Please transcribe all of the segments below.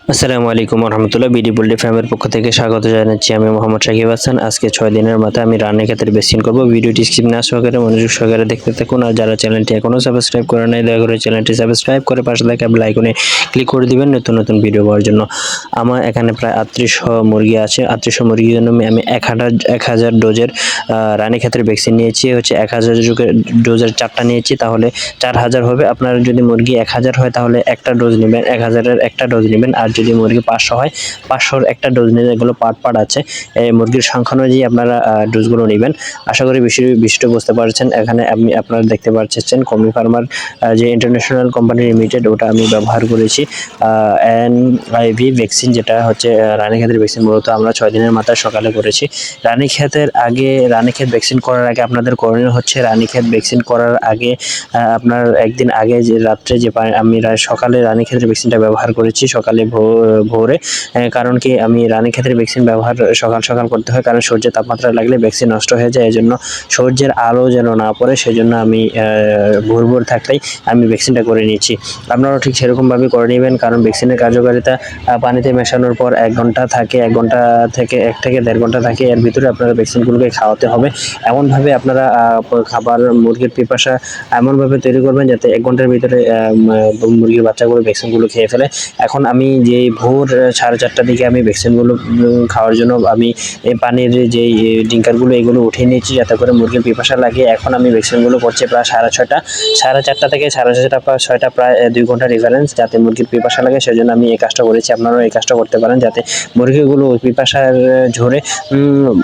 আসসালামু আলাইকুম রহমতুল্লাহ। BD poultry ফার্মের পক্ষ থেকে স্বাগত জানাচ্ছি। আমি মোহাম্মদ সাকিব হাসান। আজকে 6 দিনের মাথায় আমি রান্নার ক্ষেত্রে ভ্যাকসিন করব। ভিডিওটি স্কিপ না সহকারে মনোযোগ সহকারে দেখতে থাকুন। আর যারা চ্যানেলটি এখনো সাবস্ক্রাইব করে নাই, দয়া করে চ্যানেলটি সাবস্ক্রাইব করে পাশে থাকা বেল আইকনে ক্লিক করে দিবেন নতুন নতুন ভিডিও পাওয়ার জন্য। আমার এখানে প্রায় 3800 মুরগি আছে। 3800 মুরগির জন্য আমি 1000 ডোজের রানী ক্ষেত্রে ভ্যাকসিন নিয়েছি। হচ্ছে 1000 ডোজের 4টা নিয়েছি, তাহলে 4000 হবে। আপনার যদি মুরগি 1000 হয় তাহলে একটা ডোজ নেবেন, 1000-এর একটা ডোজ নেবেন। আর যদি মুরগি 500 হয় 500-র একটা ডোজ নেবেন। এগুলো পার্ট আছে, মুরগির সংখ্যা অনুযায়ী আপনারা ডোজগুলো নেবেন। আশা করি বিষয়টা বুঝতে পারছেন। এখানে আপনারা দেখতে পাচ্ছেন কমি ফার্মার যে ইন্টারন্যাশনাল কোম্পানি লিমিটেড, ওটা আমি ব্যবহার করেছি। এনআইভি ভ্যাকসিন, যেটা হচ্ছে রানীক্ষেতের ভ্যাকসিন, মূলত আমরা 6 দিনের মাথায় সকালে করেছি। রানীক্ষেত ভ্যাকসিন করার আগে আপনাদের করণীয় হচ্ছে, রানীক্ষেত ভ্যাকসিন করার আগে আপনার একদিন আগে যে রাত্রে যে আমি সকালে রানীক্ষেতের ভ্যাকসিনটা ব্যবহার করেছি, সকালে ভোরে। কারণ কি, আমি রানীক্ষেতের ভ্যাকসিন ব্যবহার সকাল সকাল করতে হয়, কারণ সূর্যের তাপমাত্রা লাগলে ভ্যাকসিন নষ্ট হয়ে যায়। এজন্য সূর্যের আলো যেন না পড়ে, সেজন্য আমি ভোর থাকলেই আমি ভ্যাকসিনটা করে নিচ্ছি। আপনারাও ঠিক সেরকমভাবে করে নেবেন, কারণ ভ্যাকসিনের কার্যকারিতা পানিতে মেশানোর পর 1 ঘন্টা থাকে, 1 ঘন্টা থেকে 1 থেকে 1.5 ঘন্টা থাকে। এর ভিতরে আপনারা ভ্যাকসিনগুলোকে খাওয়াতে হবে। এমনভাবে আপনারা খাবার, মুরগির পিপাসা এমনভাবে তৈরি করবেন যাতে 1 ঘন্টার ভিতরে মুরগির বাচ্চাগুলো ভ্যাকসিনগুলো খেয়ে ফেলে। এখন আমি যে ভোর 4:30টার দিকে আমি ভ্যাকসিনগুলো খাওয়ার জন্য আমি এই পানির যেই ডিঙ্কারগুলো এগুলো উঠিয়ে নিয়েছি, যাতে করে মুরগির পিপাসা লাগে। এখন আমি ভ্যাকসিনগুলো করছি প্রায় 6:30, 4:30 থেকে 6:30 প্রায় 6টা, প্রায় 2 ঘন্টা ডিফারেন্স, যাতে মুরগির পিপাসা লাগে। সেজন্য আমি এই কাজটা করেছি। আপনারাও এই কাজটা করতে পারেন, যাতে মুরগিগুলো পিপাসার ঝরে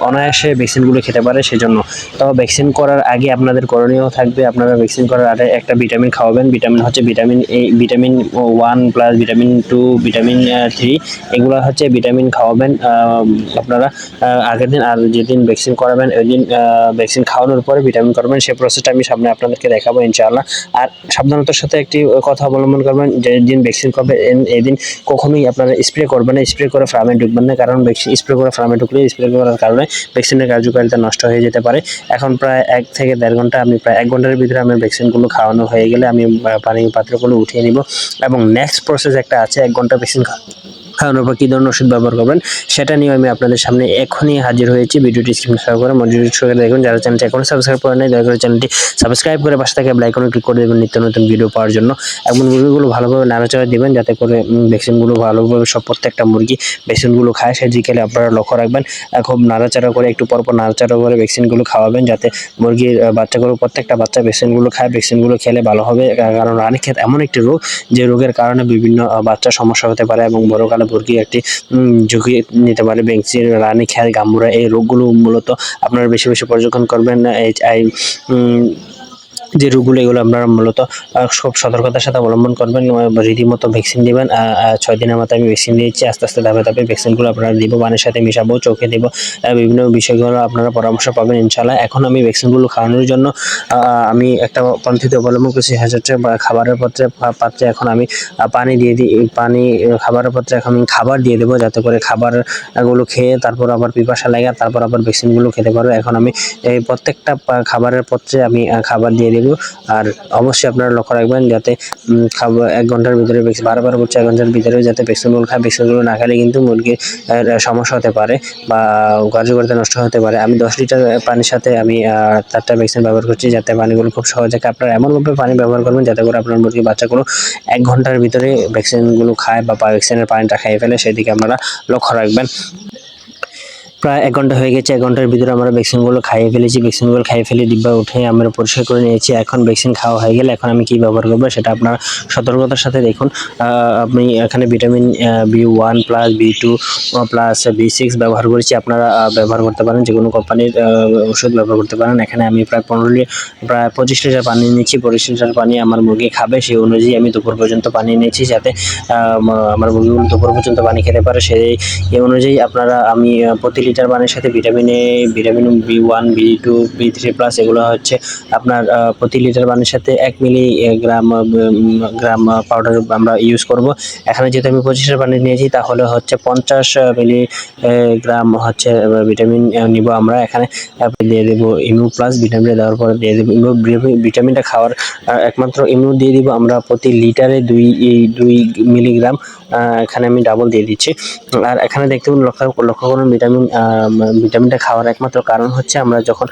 অনায়াসে ভ্যাকসিনগুলো খেতে পারে। সেজন্য তো ভ্যাকসিন করার আগে আপনাদের করণীয় থাকবে, আপনারা ভ্যাকসিন করার আগে একটা ভিটামিন খাওয়াবেন। ভিটামিন হচ্ছে vitamin A, vitamin 1 plus vitamin 2, vitamin 3, এগুলো হচ্ছে ভিটামিন খাওয়াবেন আপনারা আগের দিন। আর যেদিন ভ্যাকসিন করাবেন ওই দিন ভ্যাকসিন খাওয়ানোর পরে ভিটামিন করবেন। সেই প্রসেসটা আমি সামনে আপনাদেরকে দেখাবো ইনশাআল্লাহ। আর সাবধানতার সাথে একটি কথা অবলম্বন করবেন, যে দিন ভ্যাকসিন করবেন এই দিন কখনোই আপনারা স্প্রে করবেন না, স্প্রে করে ফার্মে ঢুকবেন না। কারণ স্প্রে করে ফার্মে ঢুকলে স্প্রে করার কারণে ভ্যাকসিনের কার্যকারিতা নষ্ট হয়ে যেতে পারে। এখন প্রায় 1 থেকে 1.5 ঘন্টা, আমি প্রায় 1 ঘন্টার ভিতরে আমার ভ্যাকসিনগুলো খাওয়ানো হয়ে গেলে আমি পানির পাত্রগুলো উঠিয়ে নিব। এবং নেক্সট প্রসেস একটা আছে, 1 ঘন্টা ভ্যাকসিন খাওয়ানোর পর কী ধরনের ওষুধ ব্যবহার করবেন সেটা নিয়ে আমি আপনাদের সামনে এখনই হাজির হয়েছি। ভিডিওটি স্ক্রিন শেয়ার করে মনোযোগ সহকারে দেখুন। যারা চ্যানেলটি এখনো সাবস্ক্রাইব করে নাই, দয়া করে চ্যানেলটি সাবস্ক্রাইব করে পাশে থাকা বেল আইকনে ক্লিক করে দেবেন নিত্য নতুন ভিডিও পাওয়ার জন্য। এবং মুরগিগুলো ভালোভাবে নাড়াচাড়া দিবেন, যাতে করে ভ্যাকসিনগুলো ভালোভাবে প্রত্যেকটা মুরগি ভ্যাকসিনগুলো খায়, সেদিকে আপনারা লক্ষ্য রাখবেন। খুব নাড়াচাড়া করে, একটু পরপর নাড়াচাড়া করে ভ্যাকসিনগুলো খাওয়াবেন, যাতে মুরগির বাচ্চাগুলো, প্রত্যেকটা বাচ্চা ভ্যাকসিনগুলো খায়। ভ্যাকসিনগুলো খেলে ভালো হবে, কারণ রানীক্ষেত এমন একটি রোগ, যে রোগের কারণে বিভিন্ন বাচ্চার সমস্যা হতে পারে এবং বড়কালে মুরগি একটি ঝুঁকি নিতে পারে। ভ্যাকসিন, রানীক্ষেত, গাম্বুরা, এই রোগগুলো মূলত আপনারা বেশি বেশি পর্যবেক্ষণ করবেন। যে রোগগুলো, এগুলো আপনারা মূলত খুব সতর্কতার সাথে অবলম্বন করবেন, রীতিমতো ভ্যাকসিন দিবেন। 6 দিনের মাথায় আমি ভ্যাকসিন দিয়েছি। আস্তে আস্তে ধাপে ধাপে ভ্যাকসিনগুলো আপনারা দিব, পানির সাথে মিশাবো, চোখে দিব, বিভিন্ন বিষয়গুলো আপনারা পরামর্শ পাবেন ইনশাআল্লাহ। এখন আমি ভ্যাকসিনগুলো খাওয়ানোর জন্য আমি একটা পদ্ধতি অবলম্বন করছি, হচ্ছে খাবারের পাত্রে এখন আমি পানি দিয়ে দিই। খাবারের পাত্রে এখন আমি খাবার দিয়ে দেবো, যাতে করে খাবারগুলো খেয়ে তারপর আবার পিপাসা লাগে, তারপর আবার ভ্যাকসিনগুলো খেতে পারবে। এখন আমি এই প্রত্যেকটা খাবারের পাত্রে আমি খাবার দিয়ে দেবো। আর অবশ্যই আপনারা লক্ষ্য রাখবেন, যাতে 1 ঘন্টার ভিতরে, 12 বলছে 1 ঘন্টার ভিতরে যাতে ভ্যাকসিনগুলো খায়। ভ্যাকসিনগুলো না খেলে কিন্তু মুরগির সমস্যা হতে পারে বা কার্যকারিতা নষ্ট হতে পারে। আমি 10 লিটার পানির সাথে আমি 4টা ভ্যাকসিন ব্যবহার করছি, যাতে পানিগুলো খুব সহজে খায়। আপনারা এমনভাবে পানি ব্যবহার করবেন যাতে করে আপনার মুরগির বাচ্চাগুলো 1 ঘন্টার ভিতরে ভ্যাকসিনগুলো খায় বা ভ্যাকসিনের পানিটা খেয়ে ফেলে, সেদিকে আপনারা লক্ষ্য রাখবেন। প্রায় 1 ঘন্টা হয়ে গেছে। 1 ঘন্টার ভিতরে আমরা ভ্যাকসিনগুলো খাইয়ে ফেলেছি। ভ্যাকসিনগুলো খাইয়ে ফেলে ডিব্বা উঠে আমরা পরিষ্কার করে নিয়েছি। এখন ভ্যাকসিন খাওয়া হয়ে গেলে এখন আমি কী ব্যবহার করবো সেটা আপনারা সতর্কতার সাথে দেখুন। আমি এখানে vitamin B1 plus B2 plus B6 ব্যবহার করেছি। আপনারা ব্যবহার করতে পারেন, যে কোনো কোম্পানির ওষুধ ব্যবহার করতে পারেন। এখানে আমি প্রায় 25 লিটার পানি নিয়েছি। 25 লিটার পানি আমার মুরগি খাবে, সেই অনুযায়ী আমি দুপুর পর্যন্ত পানি নিয়েছি, যাতে আমার মুরগিগুলো দুপুর পর্যন্ত পানি খেতে পারে। সেই অনুযায়ী আপনারা, আমি প্রতি লিটার পানির সাথে ভিটামিন B1 B2 B3+ এগুলো হচ্ছে আপনার প্রতি লিটার পানির সাথে 1 মিলি গ্রাম পাউডার আমরা ইউজ করব। এখানে যেহেতু আমি 25 লিটার পানি নিয়েছি তাহলে হচ্ছে 50 মিলি গ্রাম হচ্ছে ভিটামিন নিব আমরা এখানে। দিয়ে দেবো ইমিউ প্লাস, ভিটামিনটা দেওয়ার পরে দিয়ে দেবো ইমিউ। ভিটামিনটা খাওয়ার একমাত্র ইমিউ দিয়ে দিব আমরা প্রতি লিটারে 2 মিলিগ্রাম, এখানে আমি ডাবল দিয়ে দিচ্ছি। আর এখানে দেখতে লক্ষ্য করুন ভিটামিনটা খাওয়ার একমাত্র কারণ হচ্ছে আমরা যখন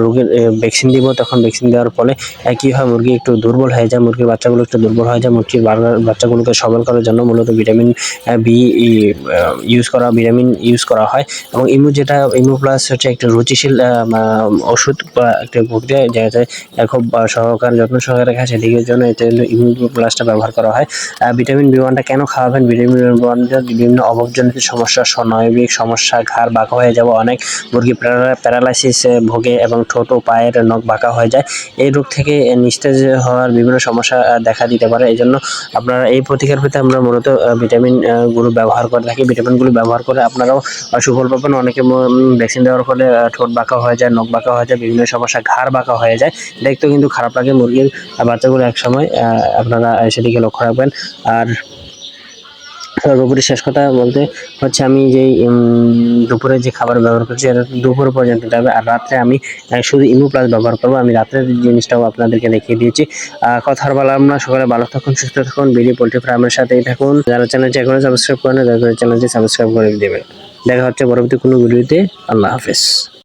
রোগীর ভ্যাকসিন দিব তখন ভ্যাকসিন দেওয়ার ফলে কি হয়, মুরগি একটু দুর্বল হয়ে যায়, মুরগির বাচ্চাগুলো একটু দুর্বল হয়ে যায়। মুরগির বাচ্চাগুলোকে সবল করার জন্য মূলত ভিটামিন ভিটামিন ইউজ করা হয়। এবং ইমিউ প্লাস হচ্ছে একটা রুচিশীল ওষুধ বা একটা প্রক্রিয়া যেটা খুব যত্ন সহকারে খায়, সেদিকের জন্য এটা ইমিউ প্লাসটা ব্যবহার করা হয়। ভিটামিন B1টা কেন খাওয়াবেন? ভিটামিন B1টা বিভিন্ন অভাবজনিত সমস্যা, স্নায়বিক সমস্যা, ঘাড় বাঁকা হয়ে যাওয়া, অনেক মুরগি প্যারালাইসিস ভোগে এবং ঠোঁট ও পায়ের নখ বাঁকা হয়ে যায়। এই রোগ থেকে নিস্তেজ হওয়ার বিভিন্ন সমস্যা দেখা দিতে পারে। এই জন্য আপনারা এই প্রতিকার পেতে আমরা মূলত ভিটামিন গুলো ব্যবহার করে থাকি। ভিটামিনগুলো ব্যবহার করে আপনারাও সুফল পাবেন। অনেকে ভ্যাকসিন দেওয়ার ফলে ঠোঁট বাঁকা হয়ে যায়, নখ বাঁকা হয়ে যায়, বিভিন্ন সমস্যা, ঘাড় বাঁকা হয়ে যায়। দেখতেও কিন্তু খারাপ লাগে। মুরগির বাচ্চাগুলো একসময় আপনারা সেদিকে লক্ষ্য রাখবেন। আর সর্বোপরি শেষ কথা বলতে হচ্ছে, আমি যেই দুপুরে যে খাবার ব্যবহার করছি এটা দুপুর পর্যন্ত যাবে। আর রাত্রে আমি শুধু ইমু প্লাস ব্যবহার করবো। আমি রাত্রের জিনিসটাও আপনাদেরকে দেখিয়ে দিয়েছি। কথা আর বললাম না, সকালে ভালো থাকুন, সুস্থ থাকুন, বিডি পোল্ট্রি ফার্মের সাথেই থাকুন। যারা চ্যানেলটি এখনো সাবস্ক্রাইব করেন দয়া করে চ্যানেলটি সাবস্ক্রাইব করে দেবেন। দেখা হচ্ছে পরবর্তী কোনো ভিডিওতে। আল্লাহ হাফেজ।